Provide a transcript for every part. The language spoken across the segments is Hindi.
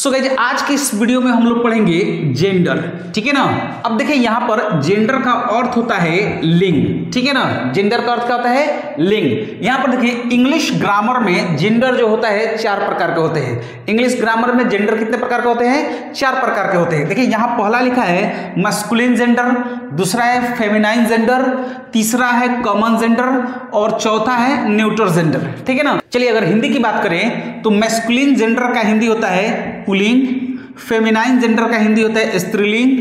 सो गाइस आज के इस वीडियो में हम लोग पढ़ेंगे जेंडर, ठीक है ना। अब देखिए यहाँ पर जेंडर का अर्थ होता है लिंग, ठीक है ना। जेंडर का अर्थ क्या होता है? लिंग। यहाँ पर देखिए इंग्लिश ग्रामर में जेंडर जो होता है 4 प्रकार के होते हैं। इंग्लिश ग्रामर में जेंडर कितने प्रकार के होते हैं? 4 प्रकार के होते हैं। देखिए यहाँ पहला लिखा है मस्कुलिन जेंडर, दूसरा है फेमिनाइन जेंडर, तीसरा है कॉमन जेंडर और चौथा है न्यूट्रल जेंडर, ठीक है ना। चलिए अगर हिंदी की बात करें तो मैस्कुलिन जेंडर का हिंदी होता है पुल्लिंग, फेमिनाइन जेंडर का हिंदी होता है स्त्रीलिंग,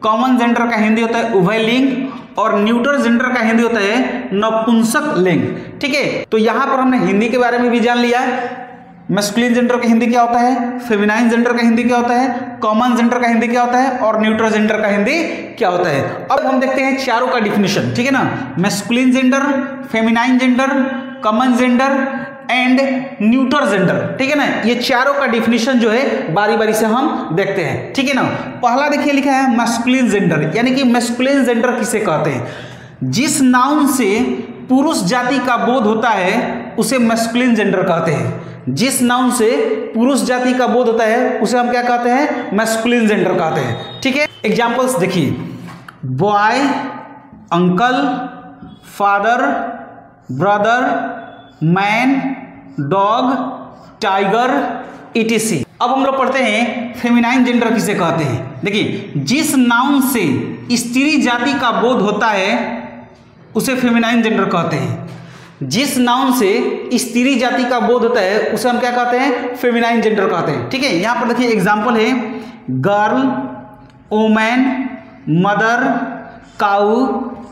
कॉमन जेंडर का हिंदी होता है उभयलिंग और न्यूट्रल जेंडर का हिंदी होता है नपुंसक लिंग, ठीक है। तो यहाँ पर हमने हिंदी के बारे में भी जान लिया। मैस्कुलिन जेंडर का हिंदी क्या होता है, फेमिनाइन जेंडर का हिंदी क्या होता है, कॉमन जेंडर का हिंदी क्या होता है और न्यूट्रल जेंडर का हिंदी क्या होता है। अब हम देखते हैं चारों का डिफिनेशन, ठीक है ना। Masculine gender, feminine gender, common gender and neutral gender, ठीक है ना। ये चारों का डिफिनेशन जो है बारी बारी से हम देखते हैं, ठीक है ना। पहला देखिए लिखा है मैस्कुलिन जेंडर, यानी कि मैस्कुलिन जेंडर किसे कहते हैं? जिस नाउन से पुरुष जाति का बोध होता है उसे मैस्कुलिन जेंडर कहते हैं। जिस नाउन से पुरुष जाति का बोध होता है उसे हम क्या कहते हैं? मैस्कुलिन जेंडर कहते हैं, ठीक है। एग्जांपल्स देखिए, boy, uncle, father, brother, man, dog, tiger, etc। अब हम लोग पढ़ते हैं फेमिनाइन जेंडर किसे कहते हैं। देखिए जिस नाउन से स्त्री जाति का बोध होता है उसे फेमिनाइन जेंडर कहते हैं। जिस नाउन से स्त्री जाति का बोध होता है उसे हम क्या कहते हैं? फेमिनाइन जेंडर कहते हैं, ठीक है। यहाँ पर देखिए एग्जाम्पल है गर्ल, वोमेन, मदर, काऊ,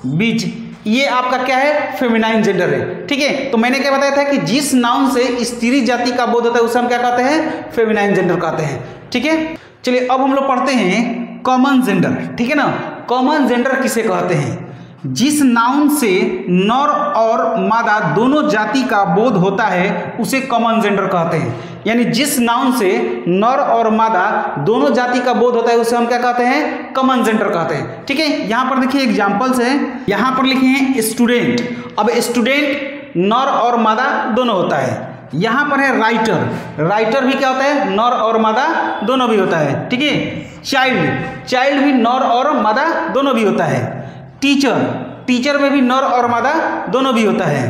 बीच। ये आपका क्या है? फेमिनाइन जेंडर है, ठीक है। तो मैंने क्या बताया था कि जिस नाउन से स्त्री जाति का बोध होता है उसे हम क्या कहते हैं? फेमिनाइन जेंडर कहते हैं, ठीक है। चलिए अब हम लोग पढ़ते हैं कॉमन जेंडर, ठीक है ना। कॉमन जेंडर किसे कहते हैं? जिस नाउन से नर और मादा दोनों जाति का बोध होता है उसे कॉमन जेंडर कहते हैं। यानी जिस नाउन से नर और मादा दोनों जाति का बोध होता है उसे हम क्या कहते हैं? कॉमन जेंडर कहते हैं, ठीक है। यहाँ पर देखिए एग्जांपल्स हैं, यहाँ पर लिखे हैं स्टूडेंट। अब स्टूडेंट नर और मादा दोनों होता है। यहाँ पर है राइटर, राइटर भी क्या होता है? नर और मादा दोनों भी होता है, ठीक है। चाइल्ड, चाइल्ड भी नर और मादा दोनों भी होता है। टीचर, टीचर में भी नर और मादा दोनों भी होता है।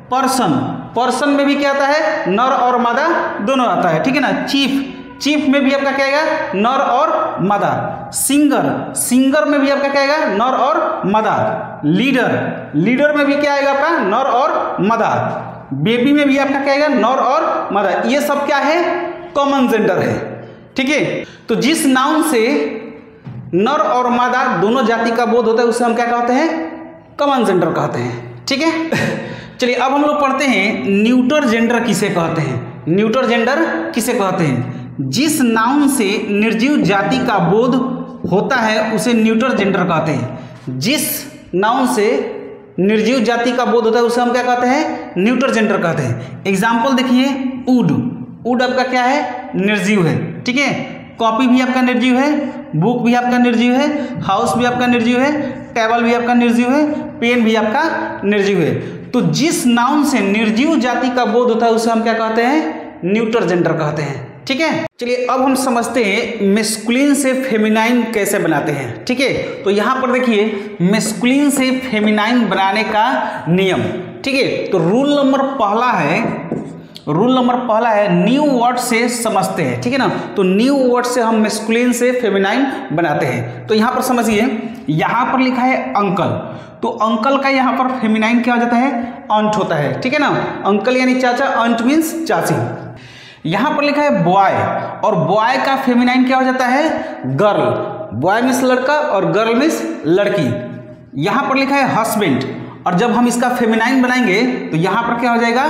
पर्सन, पर्सन में भी क्या आता है? नर और मादा दोनों आता है, ठीक है ना। चीफ, चीफ में भी आपका क्या आएगा? नर और मादा। सिंगर, सिंगर में भी आपका क्या आएगा? नर और मादा। लीडर, लीडर में भी क्या आएगा आपका? नर और मादा। बेबी में भी आपका क्या आएगा? नर और मादा। ये सब क्या है? कॉमन जेंडर है, ठीक है। तो जिस नाउन से नर और मादा दोनों जाति का बोध होता है उसे हम क्या कहते हैं? कॉमन जेंडर कहते हैं, ठीक है। चलिए अब हम लोग पढ़ते हैं न्यूट्रल जेंडर किसे कहते हैं। न्यूट्रल जेंडर किसे कहते हैं? जिस नाउन से निर्जीव जाति का बोध होता है उसे न्यूट्रल जेंडर कहते हैं। जिस नाउन से निर्जीव जाति का बोध होता है उसे हम क्या कहते हैं? न्यूट्रल जेंडर कहते हैं। एग्जाम्पल देखिए, वुड, वुड आपका क्या है? निर्जीव है, ठीक है। कॉपी भी आपका निर्जीव है, बुक भी आपका निर्जीव है, हाउस भी आपका निर्जीव है, टेबल भी आपका निर्जीव है, पेन भी आपका निर्जीव है। तो जिस नाउन से निर्जीव जाति का बोध होता है उसे हम क्या कहते हैं? न्यूट्रल जेंडर कहते हैं, ठीक है। चलिए अब हम समझते हैं मैस्कुलिन से फेमिनाइन कैसे बनाते हैं, ठीक है। तो यहाँ पर देखिए मैस्कुलिन से फेमिनाइन बनाने का नियम, ठीक है। तो रूल नंबर पहला है न्यू वर्ड से समझते हैं, ठीक है ना। तो न्यू वर्ड से हम मैस्कुलिन से फेमिनाइन बनाते हैं। तो यहाँ पर समझिए, यहाँ पर लिखा है अंकल, तो अंकल का यहाँ पर फेमिनाइन क्या हो जाता है? अंट होता है, ठीक है ना। अंकल यानी चाचा, अंट मीन्स चाची। यहाँ पर लिखा है बॉय, और बॉय का फेमिनाइन क्या हो जाता है? गर्ल। बॉय मीन्स लड़का और गर्ल मीन्स लड़की। यहाँ पर लिखा है हस्बैंड, और जब हम इसका फेमिनाइन बनाएंगे तो यहाँ पर क्या हो जाएगा?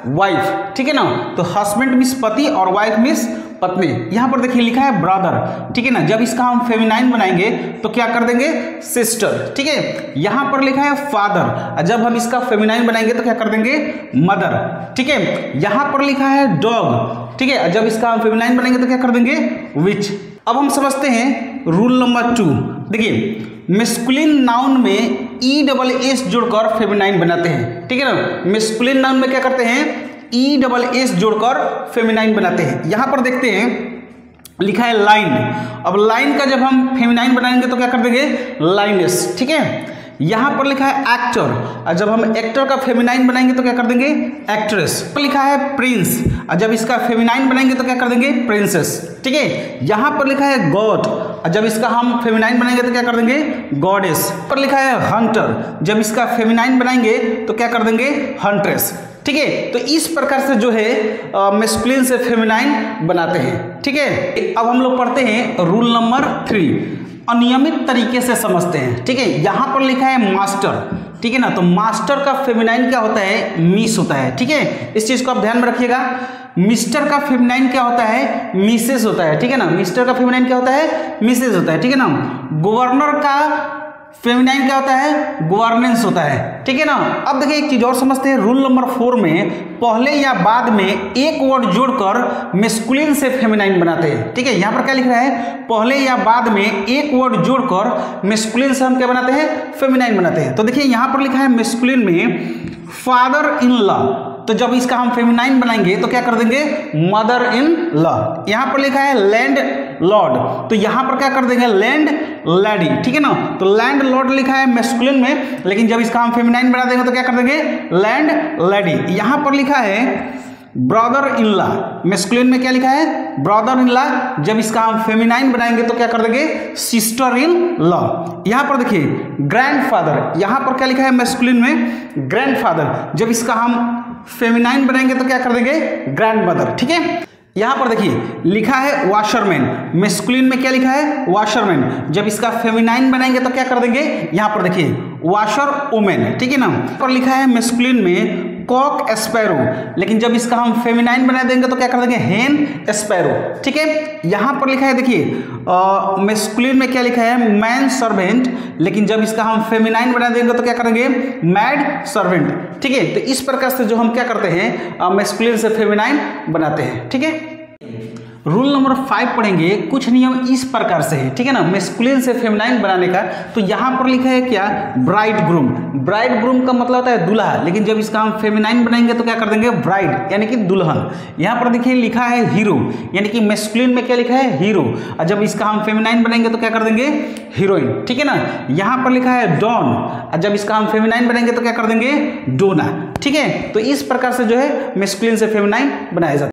वाइफ, ठीक है ना। तो हस्बैंड मीन्स पति और वाइफ मीन्स पत्नी। यहाँ पर देखिए लिखा है ब्रदर, ठीक है ना। जब इसका हम फेमिनाइन बनाएंगे तो क्या कर देंगे? सिस्टर, ठीक है। यहाँ पर लिखा है फादर, और जब हम इसका फेमिनाइन बनाएंगे तो क्या कर देंगे? मदर, ठीक है। यहाँ पर लिखा है डॉग, ठीक है। जब इसका हम फेमिनाइन बनाएंगे तो क्या कर देंगे? विच। अब हम समझते हैं रूल नंबर 2। देखिए मैस्कुलिन नाउन में ESS जोड़कर फेमिनाइन बनाते हैं, ठीक है ना। मैस्कुलिन नाउन में क्या करते हैं? ESS जोड़कर फेमिनाइन बनाते हैं। यहाँ पर देखते हैं लिखा है लाइन। अब लाइन का जब हम फेमिनाइन बनाएंगे तो क्या कर देंगे, लाइनेस। ठीक है, यहां पर लिखा है एक्टर, और जब हम एक्टर का फेमिनाइन बनाएंगे तो क्या कर देंगे, एक्ट्रेस। लिखा है प्रिंस, और जब इसका फेमिनाइन बनाएंगे तो क्या कर देंगे, प्रिंसेस। ठीक है, यहां पर लिखा है गॉड, और जब इसका हम फेमिनाइन बनाएंगे तो क्या कर देंगे, गॉडेस। पर लिखा है हंटर, जब इसका फेमिनाइन बनाएंगे तो क्या कर देंगे, हंट्रेस। ठीक है, तो इस प्रकार से जो है मैस्कुलिन से फेमिनाइन बनाते हैं। ठीक है, अब हम लोग पढ़ते हैं रूल नंबर 3, अनियमित तरीके से समझते हैं। ठीक है, यहां पर लिखा है मास्टर। ठीक है ना, तो मास्टर का फेमिनाइन क्या होता है, मिस होता है। ठीक है, इस चीज को आप ध्यान में रखिएगा। मिस्टर का फेमिनाइन क्या होता है, मिसेस होता है। ठीक है ना, मिस्टर का फेमिनाइन क्या होता है, मिसेस होता है। ठीक है ना, गवर्नर का फेमिनाइन क्या होता है, गवर्नेंस होता है। ठीक है ना, अब देखिए एक चीज और समझते हैं। रूल नंबर 4 में पहले या बाद में एक वर्ड जोड़कर मैस्कुलिन से फेमिनाइन बनाते हैं। ठीक है, यहां पर क्या लिख रहा है, पहले या बाद में एक वर्ड जोड़कर मैस्कुलिन से हम क्या बनाते हैं, फेमिनाइन बनाते हैं। तो देखिए यहां पर लिखा है मैस्कुलिन में फादर इन लॉ, तो जब इसका हम फेमिनाइन बनाएंगे तो क्या कर देंगे, मदर इन लॉ। यहां पर लिखा है लैंड लॉर्ड, तो यहां पर क्या कर देंगे, लैंड लैडी। ठीक है ना, तो लैंड लॉर्ड लिखा है मैस्कुलिन में, लेकिन जब इसका हम फेमिनाइन बना देंगे तो क्या कर देंगे, लैंड लैडी। यहां पर लिखा है ब्रदर इन लॉ, मैस्कुलिन में क्या लिखा है, ब्रदर इन लॉ, जब इसका हम फेमिनाइन बनाएंगे तो क्या कर देंगे, सिस्टर इन लॉ। यहां पर देखिए ग्रैंडफादर, यहां पर क्या लिखा है मैस्कुलिन में, ग्रैंडफादर, जब इसका हम फेमिनाइन बनाएंगे तो क्या कर देंगे, ग्रैंडमदर। ठीक है, यहां पर देखिए लिखा है वॉशरमैन, मैस्कुलिन में क्या लिखा है, वॉशरमैन, जब इसका फेमिनाइन बनाएंगे तो क्या कर देंगे, यहां पर देखिए वॉशर वुमेन। ठीक है ना, पर लिखा है मैस्कुलिन में कॉक स्पैरो, लेकिन जब इसका हम फेमिनाइन बना देंगे तो क्या कर देंगे, हेन स्पैरो। ठीक है, यहां पर लिखा है देखिए मैस्कुलिन में क्या लिखा है, मैन सर्वेंट, लेकिन जब इसका हम फेमिनाइन बना देंगे तो क्या करेंगे, मैड सर्वेंट। ठीक है, तो इस प्रकार से जो हम क्या करते हैं, मैस्कुलिन से फेमिनाइन बनाते हैं। ठीक है, रूल नंबर 5 पढ़ेंगे, कुछ नियम इस प्रकार से है। ठीक है ना, मैस्कुलिन से फेमिनाइन बनाने का। तो यहां पर लिखा है क्या, ब्राइड ग्रूम, ब्राइड ग्रूम का मतलब होता है दूल्हा, लेकिन जब इसका हम फेमिनाइन बनाएंगे तो क्या कर देंगे, ब्राइड यानी कि दुल्हन। यहां पर देखिए लिखा है हीरो, यानी कि मैस्कुलिन में क्या लिखा है, हीरो, और जब इसका हम फेमिनाइन बनाएंगे तो क्या कर देंगे, हीरोइन। ठीक है ना, यहां पर लिखा है डॉन, और जब इसका हम फेमिनाइन बनाएंगे तो क्या कर देंगे, डोना। ठीक है, तो इस प्रकार से जो है मैस्कुलिन से फेमिनाइन बनाया जाता है।